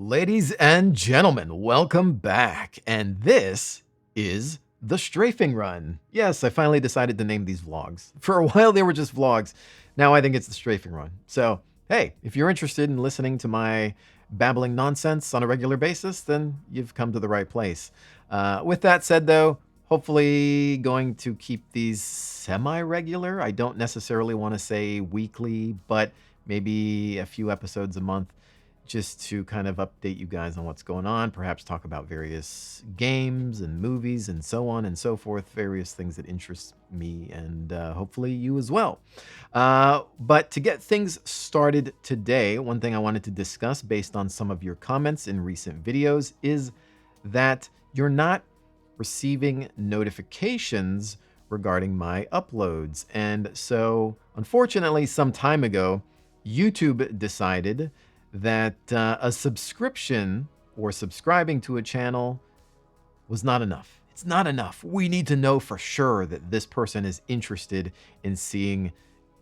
Ladies and gentlemen, welcome back. And this is the Strafing Run. Yes, I finally decided to name these vlogs. For a while, they were just vlogs. Now I think it's the Strafing Run. So, hey, if you're interested in listening to my babbling nonsense on a regular basis, then you've come to the right place. With that said, though, hopefully going to keep these semi-regular. I don't necessarily want to say weekly, but maybe a few episodes a month, just to kind of update you guys on what's going on, perhaps talk about various games and movies and so on and so forth, various things that interest me and hopefully you as well. But to get things started today, one thing I wanted to discuss based on some of your comments in recent videos is that you're not receiving notifications regarding my uploads. And so, unfortunately, some time ago, YouTube decided that a subscription or subscribing to a channel was not enough. It's not enough. We need to know for sure that this person is interested in seeing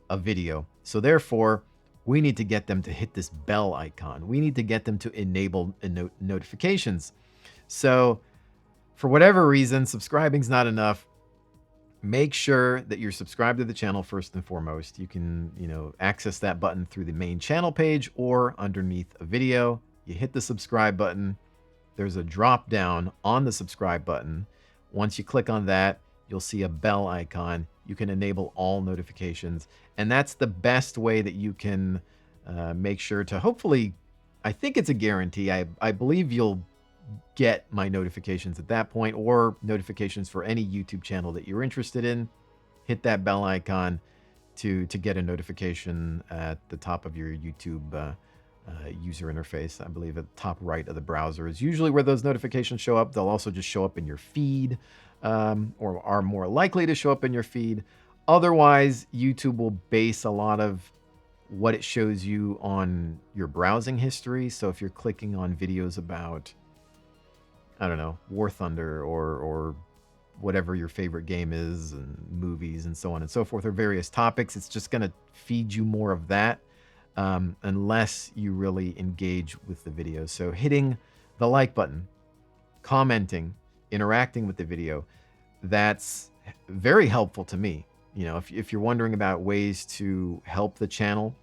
a video. So therefore, we need to get them to hit this bell icon. We need to get them to enable notifications. So for whatever reason, subscribing is not enough. Make sure that you're subscribed to the channel first and foremost. You can, access that button through the main channel page or underneath a video. You hit the subscribe button. There's a drop down on the subscribe button. Once you click on that, you'll see a bell icon. You can enable all notifications. And that's the best way that you can make sure to hopefully, I think it's a guarantee. I believe you'll get my notifications at that point, or notifications for any YouTube channel that you're interested in. Hit that bell icon to get a notification at the top of your YouTube user interface. I believe at the top right of the browser is usually where those notifications show up. They'll also just show up in your feed, or are more likely to show up in your feed. Otherwise, YouTube will base a lot of what it shows you on your browsing history. So if you're clicking on videos about, I don't know, War Thunder or whatever your favorite game is, and movies and so on and so forth, or various topics, it's just going to feed you more of that unless you really engage with the video. So hitting the like button, commenting, interacting with the video, that's very helpful to me. If you're wondering about ways to help the channel,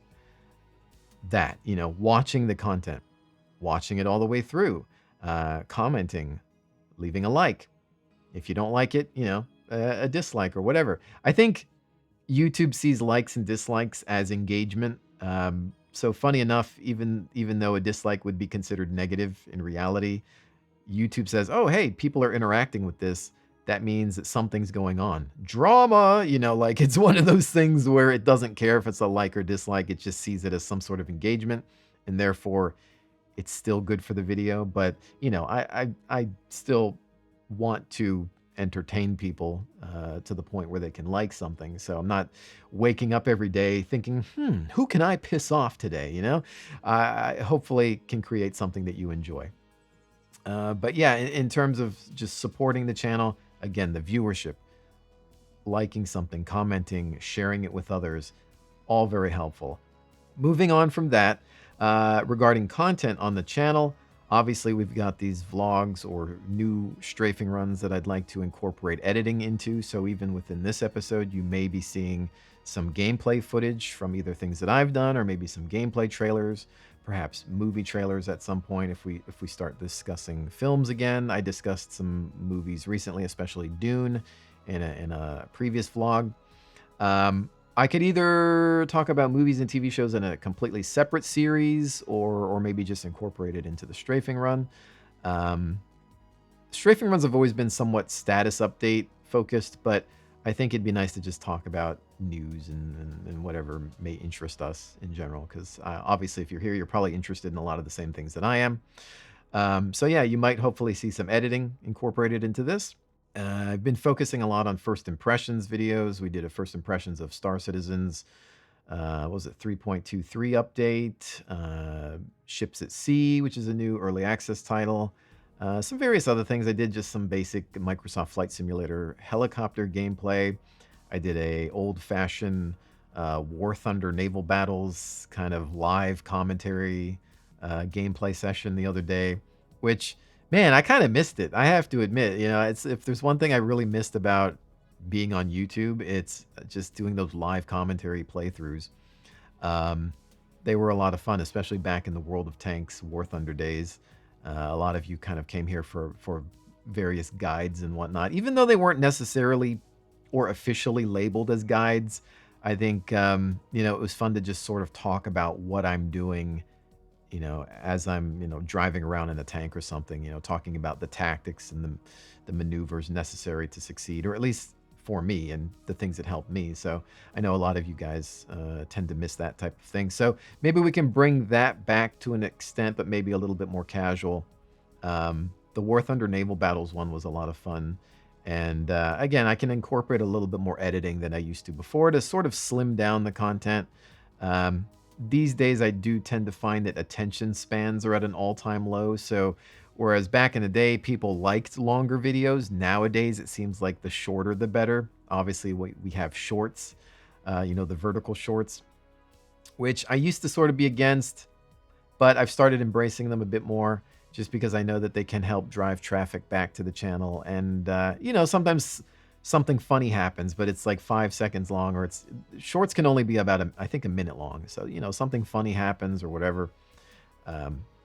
that, watching the content, watching it all the way through, commenting, leaving a like. If you don't like it, a dislike or whatever. I think YouTube sees likes and dislikes as engagement. So funny enough, even though a dislike would be considered negative, in reality, YouTube says, oh, hey, people are interacting with this. That means that something's going on. Drama, like it's one of those things where it doesn't care if it's a like or dislike. It just sees it as some sort of engagement, and therefore it's still good for the video. But I still want to entertain people to the point where they can like something. So I'm not waking up every day thinking, who can I piss off today? I hopefully can create something that you enjoy. But yeah, in terms of just supporting the channel, again, the viewership, liking something, commenting, sharing it with others, all very helpful. Moving on from that, regarding content on the channel, obviously we've got these vlogs or new strafing runs that I'd like to incorporate editing into. So even within this episode, you may be seeing some gameplay footage from either things that I've done, or maybe some gameplay trailers, perhaps movie trailers at some point if we start discussing films again. I discussed some movies recently, especially Dune in a previous vlog. I could either talk about movies and TV shows in a completely separate series, or maybe just incorporate it into the Strafing Run. Strafing Runs have always been somewhat status update focused, but I think it'd be nice to just talk about news and whatever may interest us in general, because obviously if you're here, you're probably interested in a lot of the same things that I am. So yeah, you might hopefully see some editing incorporated into this. I've been focusing a lot on first impressions videos. We did a first impressions of Star Citizens, what was it, 3.23 update, Ships at Sea, which is a new early access title. Some various other things. I did just some basic Microsoft Flight Simulator helicopter gameplay. I did a old-fashioned War Thunder naval battles kind of live commentary gameplay session the other day, which, man, I kind of missed it. I have to admit, it's if there's one thing I really missed about being on YouTube, it's just doing those live commentary playthroughs. Um, they were a lot of fun, especially back in the World of Tanks War Thunder days. A lot of you kind of came here for various guides and whatnot, even though they weren't necessarily or officially labeled as guides. I think it was fun to just sort of talk about what I'm doing, as I'm driving around in a tank or something. Talking about the tactics and the maneuvers necessary to succeed, or at least for me, and the things that helped me. So I know a lot of you guys tend to miss that type of thing. So maybe we can bring that back to an extent, but maybe a little bit more casual. The War Thunder Naval Battles one was a lot of fun. And again, I can incorporate a little bit more editing than I used to before to sort of slim down the content. These days, I do tend to find that attention spans are at an all-time low. So whereas back in the day, people liked longer videos, nowadays it seems like the shorter the better. Obviously, we have shorts, the vertical shorts, which I used to sort of be against, but I've started embracing them a bit more just because I know that they can help drive traffic back to the channel. And, sometimes something funny happens, but it's like 5 seconds long, or shorts can only be about, I think, a minute long. So, something funny happens or whatever.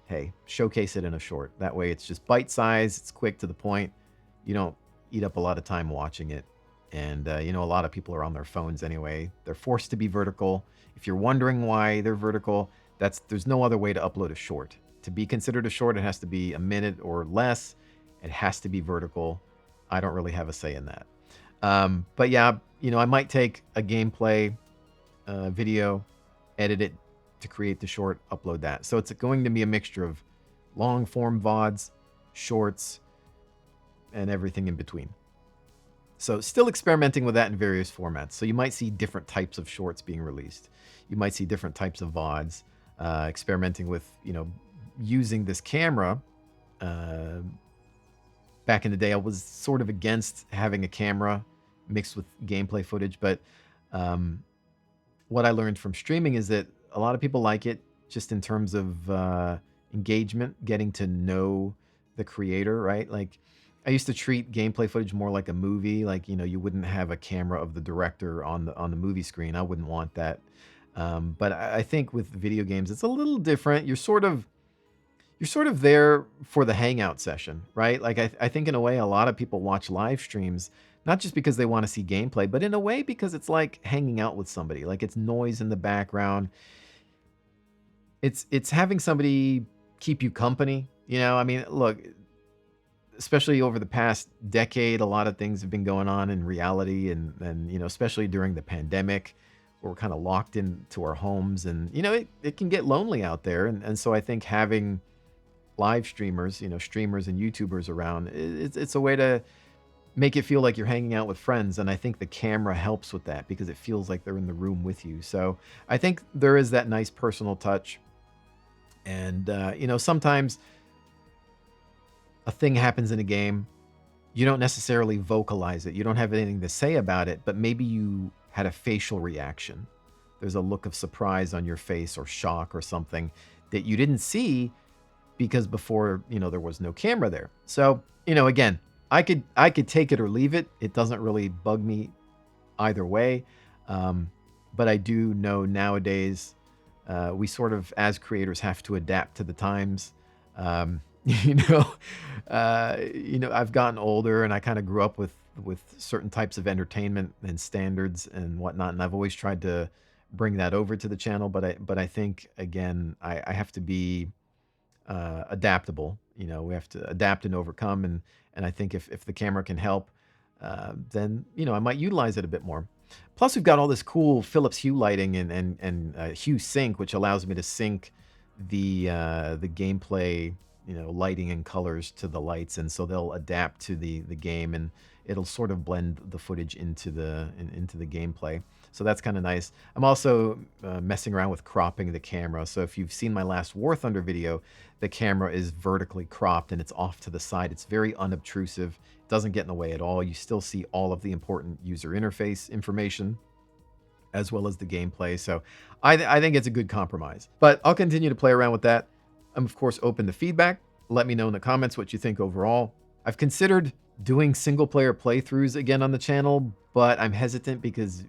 Hey, showcase it in a short. That way it's just bite size. It's quick to the point. You don't eat up a lot of time watching it. And, a lot of people are on their phones anyway. They're forced to be vertical. If you're wondering why they're vertical, there's no other way to upload a short. To be considered a short, it has to be a minute or less. It has to be vertical. I don't really have a say in that. But yeah, I might take a gameplay video, edit it to create the short, upload that. So it's going to be a mixture of long form VODs, shorts, and everything in between. So still experimenting with that in various formats. So you might see different types of shorts being released. You might see different types of VODs, experimenting with, using this camera. Back in the day, I was sort of against having a camera mixed with gameplay footage, but what I learned from streaming is that a lot of people like it just in terms of engagement, getting to know the creator, right? Like, I used to treat gameplay footage more like a movie. Like, you wouldn't have a camera of the director on the movie screen. I wouldn't want that. But I think with video games, it's a little different. You're sort of there for the hangout session, right? Like, I think in a way, a lot of people watch live streams, not just because they want to see gameplay, but in a way because it's like hanging out with somebody. Like, it's noise in the background. It's having somebody keep you company. I mean, look, especially over the past decade, a lot of things have been going on in reality, and especially during the pandemic, where we're kind of locked into our homes, and it can get lonely out there. And so I think having live streamers, streamers and YouTubers around, it's a way to make it feel like you're hanging out with friends. And I think the camera helps with that because it feels like they're in the room with you. So I think there is that nice personal touch. And, sometimes a thing happens in a game, you don't necessarily vocalize it. You don't have anything to say about it, but maybe you had a facial reaction. There's a look of surprise on your face, or shock, or something that you didn't see because before, there was no camera there. So, again, I could take it or leave it. It doesn't really bug me either way. But I do know nowadays, we sort of, as creators, have to adapt to the times. I've gotten older, and I kind of grew up with certain types of entertainment and standards and whatnot, and I've always tried to bring that over to the channel. But I think, again, I have to be adaptable. We have to adapt and overcome, and I think if the camera can help, then I might utilize it a bit more. Plus, we've got all this cool Philips Hue lighting and Hue Sync, which allows me to sync the gameplay, lighting and colors to the lights, and so they'll adapt to the game, and it'll sort of blend the footage into the gameplay. So that's kind of nice. I'm also messing around with cropping the camera. So if you've seen my last War Thunder video, the camera is vertically cropped and it's off to the side. It's very unobtrusive. It doesn't get in the way at all. You still see all of the important user interface information as well as the gameplay. So I think it's a good compromise. But I'll continue to play around with that. I'm, of course, open to feedback. Let me know in the comments what you think overall. I've considered doing single-player playthroughs again on the channel, but I'm hesitant because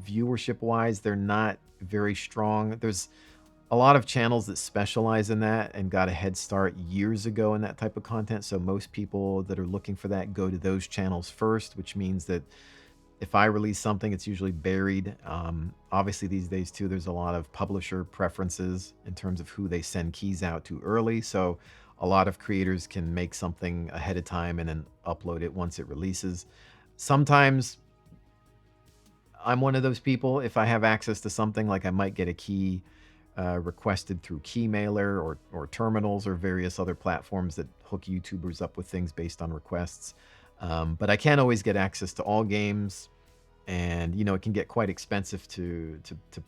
viewership-wise, they're not very strong. There's a lot of channels that specialize in that and got a head start years ago in that type of content. So most people that are looking for that go to those channels first, which means that if I release something, it's usually buried. Obviously, these days, too, there's a lot of publisher preferences in terms of who they send keys out to early. So a lot of creators can make something ahead of time and then upload it once it releases. Sometimes I'm one of those people. If I have access to something, like I might get a key requested through Keymailer or terminals or various other platforms that hook YouTubers up with things based on requests. But I can't always get access to all games, and it can get quite expensive to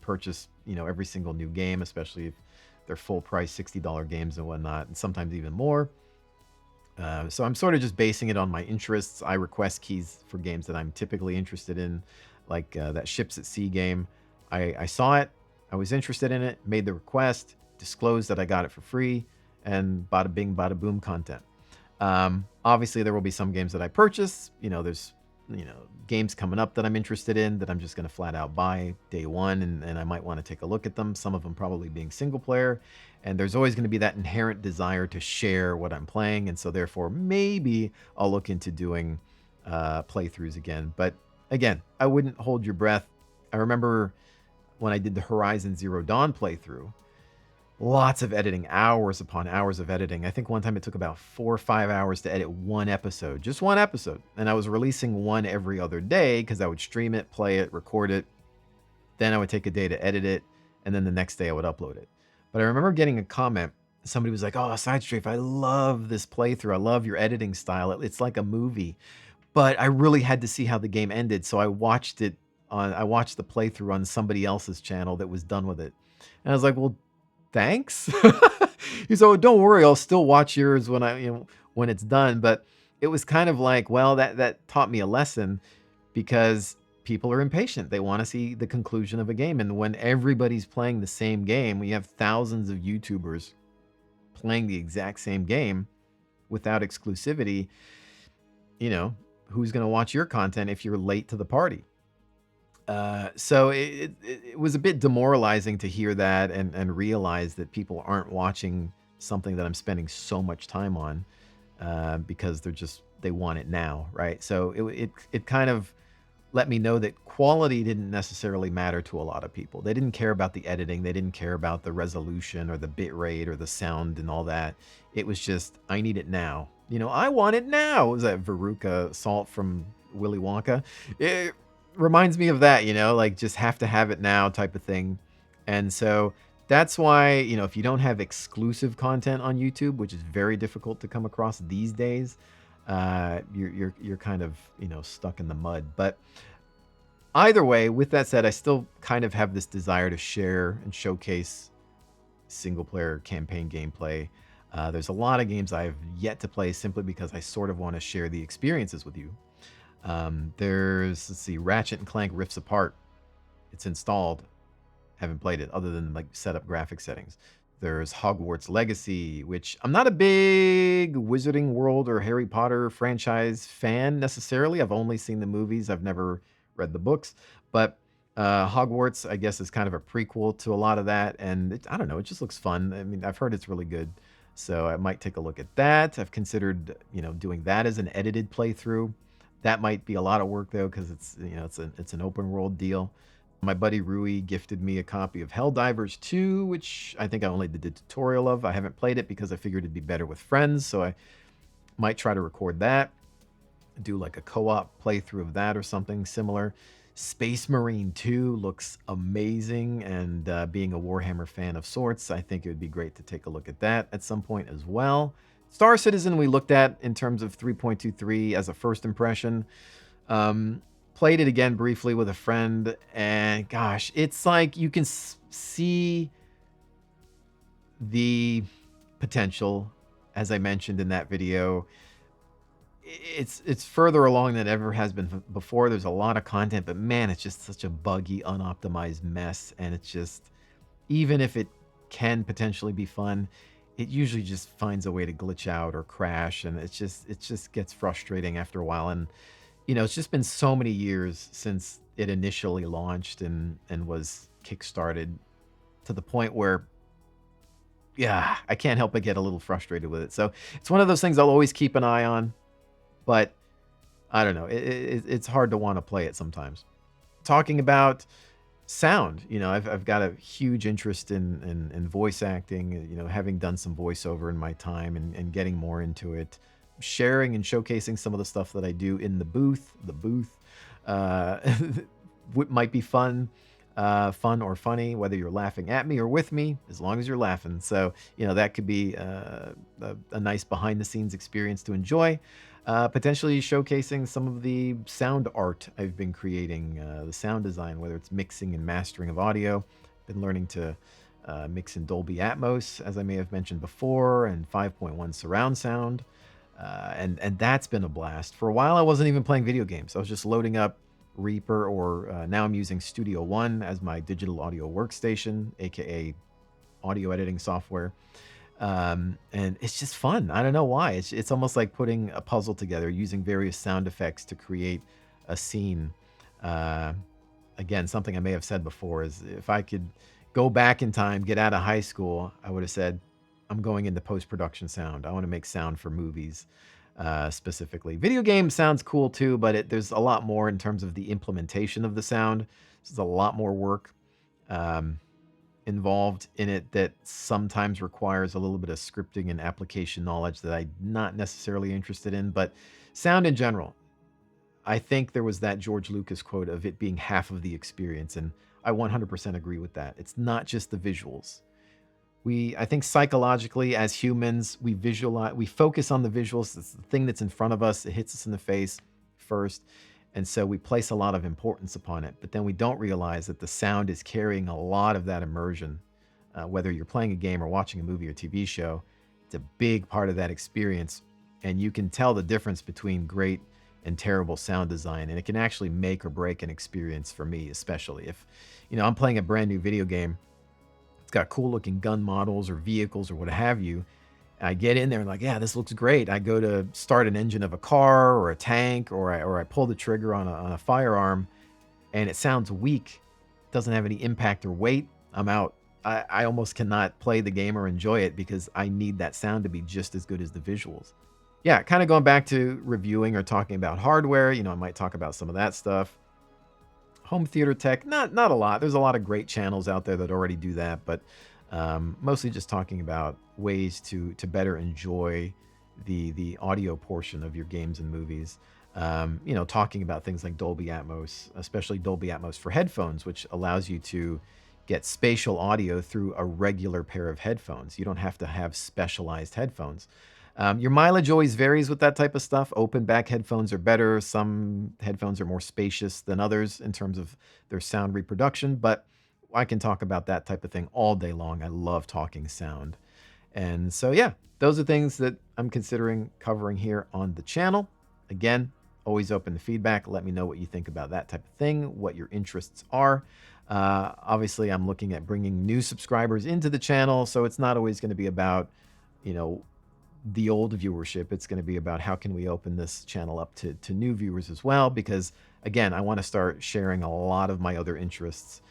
purchase every single new game, especially if they're full price $60 games and whatnot, and sometimes even more. So I'm sort of just basing it on my interests. I request keys for games that I'm typically interested in, like that Ships at Sea game. I saw it, I was interested in it, made the request, disclosed that I got it for free, and bada bing, bada boom content. Obviously, there will be some games that I purchase. There's games coming up that I'm interested in that I'm just going to flat out buy day one, and I might want to take a look at them. Some of them probably being single player, and there's always going to be that inherent desire to share what I'm playing, and so therefore maybe I'll look into doing playthroughs again. But again, I wouldn't hold your breath. I remember when I did the Horizon Zero Dawn playthrough, lots of editing, hours upon hours of editing. I think one time it took about 4 or 5 hours to edit one episode, just one episode. And I was releasing one every other day because I would stream it, play it, record it. Then I would take a day to edit it. And then the next day I would upload it. But I remember getting a comment. Somebody was like, "Oh, SideStrafe, I love this playthrough. I love your editing style. It's like a movie." But I really had to see how the game ended. So I watched the playthrough on somebody else's channel that was done with it. And I was like, well, thanks. He said, "Oh, don't worry, I'll still watch yours when it's done." But it was kind of like, well, that taught me a lesson, because people are impatient. They want to see the conclusion of a game. And when everybody's playing the same game, we have thousands of YouTubers playing the exact same game without exclusivity. Who's going to watch your content if you're late to the party? So it was a bit demoralizing to hear that and realize that people aren't watching something that I'm spending so much time on because they want it now, right? So it kind of let me know that quality didn't necessarily matter to a lot of people. They didn't care about the editing. They didn't care about the resolution or the bit rate or the sound and all that. It was just, I need it now. I want it now. Was that Veruca Salt from Willy Wonka? It reminds me of that, like just have to have it now type of thing. And so that's why, if you don't have exclusive content on YouTube, which is very difficult to come across these days, you're kind of, stuck in the mud. But either way, with that said, I still kind of have this desire to share and showcase single player campaign gameplay. There's a lot of games I've yet to play simply because I sort of want to share the experiences with you. There's, let's see, Ratchet and Clank Rifts Apart. It's installed. Haven't played it other than like set up graphic settings. There's Hogwarts Legacy, which I'm not a big Wizarding World or Harry Potter franchise fan necessarily. I've only seen the movies. I've never read the books. But Hogwarts, I guess, is kind of a prequel to a lot of that. And I don't know, it just looks fun. I mean, I've heard it's really good. So I might take a look at that. I've considered, doing that as an edited playthrough. That might be a lot of work though, because it's an open world deal. My buddy Rui gifted me a copy of Helldivers 2, which I think I only did the tutorial of. I haven't played it because I figured it'd be better with friends, so I might try to record that, do like a co-op playthrough of that or something similar. Space Marine 2 looks amazing, and being a Warhammer fan of sorts, I think it would be great to take a look at that at some point as well. Star Citizen we looked at in terms of 3.23 as a first impression. Played it again briefly with a friend, and gosh, it's like you can see the potential, as I mentioned in that video. It's further along than it ever has been before. There's a lot of content, but man, it's just such a buggy, unoptimized mess, and it's just, even if it can potentially be fun, it usually just finds a way to glitch out or crash, and it just gets frustrating after a while. And it's just been so many years since it initially launched and was kickstarted to the point where, yeah, I can't help but get a little frustrated with it. So it's one of those things I'll always keep an eye on, but I don't know. It's hard to want to play it sometimes. Talking about sound, I've got a huge interest in voice acting, having done some voiceover in my time and getting more into it, sharing and showcasing some of the stuff that I do in the booth, uh, might be fun or funny, whether you're laughing at me or with me, as long as you're laughing. So, that could be a nice behind the scenes experience to enjoy. Potentially showcasing some of the sound art I've been creating, the sound design, whether it's mixing and mastering of audio. Been learning to mix in Dolby Atmos, as I may have mentioned before, and 5.1 surround sound. And that's been a blast. For a while, I wasn't even playing video games. I was just loading up Reaper, or now I'm using Studio One as my digital audio workstation, aka audio editing software. And it's just fun. I don't know why. It's almost like putting a puzzle together using various sound effects to create a scene. Uh, Again, something I may have said before is, if I could go back in time, get out of high school, I would have said, I'm going into post-production sound. I want to make sound for movies, specifically. Video game sounds cool too, but there's a lot more in terms of the implementation of the sound. There's a lot more work um, involved in it that sometimes requires a little bit of scripting and application knowledge that I'm not necessarily interested in. But sound in general, I think there was that George Lucas quote of it being half of the experience, and I 100% agree with that. It's not just the visuals. I think psychologically as humans, we focus on the visuals. It's the thing that's in front of us. It hits us in the face first. And so we place a lot of importance upon it, but then we don't realize that the sound is carrying a lot of that immersion. Whether you're playing a game or watching a movie or TV show, it's a big part of that experience. And you can tell the difference between great and terrible sound design. And it can actually make or break an experience for me, especially if, I'm playing a brand new video game. It's got cool looking gun models or vehicles or what have you. I get in there and like, yeah, this looks great. I go to start an engine of a car or a tank, or I pull the trigger on a firearm, and it sounds weak, doesn't have any impact or weight. I'm out. I almost cannot play the game or enjoy it because I need that sound to be just as good as the visuals. Yeah, kind of going back to reviewing or talking about hardware, I might talk about some of that stuff. Home theater tech, not a lot. There's a lot of great channels out there that already do that, but mostly just talking about ways to better enjoy the audio portion of your games and movies. Talking about things like Dolby Atmos, especially Dolby Atmos for headphones, which allows you to get spatial audio through a regular pair of headphones. You don't have to have specialized headphones. Your mileage always varies with that type of stuff. Open back headphones are better. Some headphones are more spacious than others in terms of their sound reproduction, but I can talk about that type of thing all day long. I love talking sound. And so, yeah, those are things that I'm considering covering here on the channel. Again, always open to feedback. Let me know what you think about that type of thing, what your interests are. Obviously, I'm looking at bringing new subscribers into the channel, so it's not always going to be about, the old viewership. It's going to be about how can we open this channel up to new viewers as well, because again, I want to start sharing a lot of my other interests,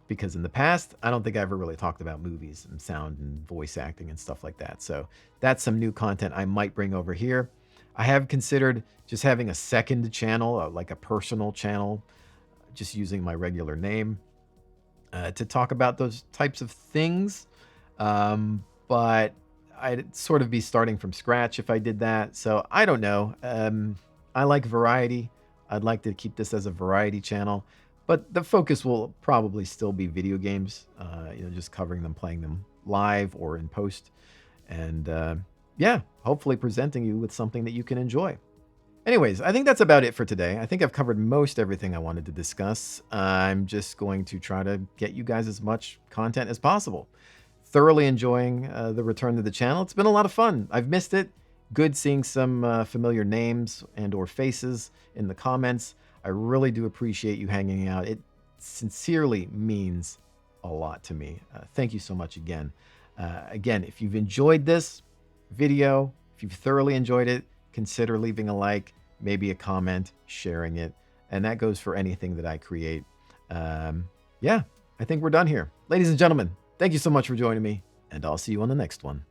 because in the past, I don't think I ever really talked about movies and sound and voice acting and stuff like that. So that's some new content I might bring over here. I have considered just having a second channel, like a personal channel, just using my regular name, to talk about those types of things. But I'd sort of be starting from scratch if I did that. So I don't know. I like variety. I'd like to keep this as a variety channel, but the focus will probably still be video games, just covering them, playing them live or in post. And yeah, hopefully presenting you with something that you can enjoy. Anyways, I think that's about it for today. I think I've covered most everything I wanted to discuss. I'm just going to try to get you guys as much content as possible. Thoroughly enjoying the return to the channel. It's been a lot of fun. I've missed it. Good seeing some familiar names and or faces in the comments. I really do appreciate you hanging out. It sincerely means a lot to me. Thank you so much again. Again, if you've enjoyed this video, if you've thoroughly enjoyed it, consider leaving a like, maybe a comment, sharing it. And that goes for anything that I create. Yeah, I think we're done here. Ladies and gentlemen, thank you so much for joining me, and I'll see you on the next one.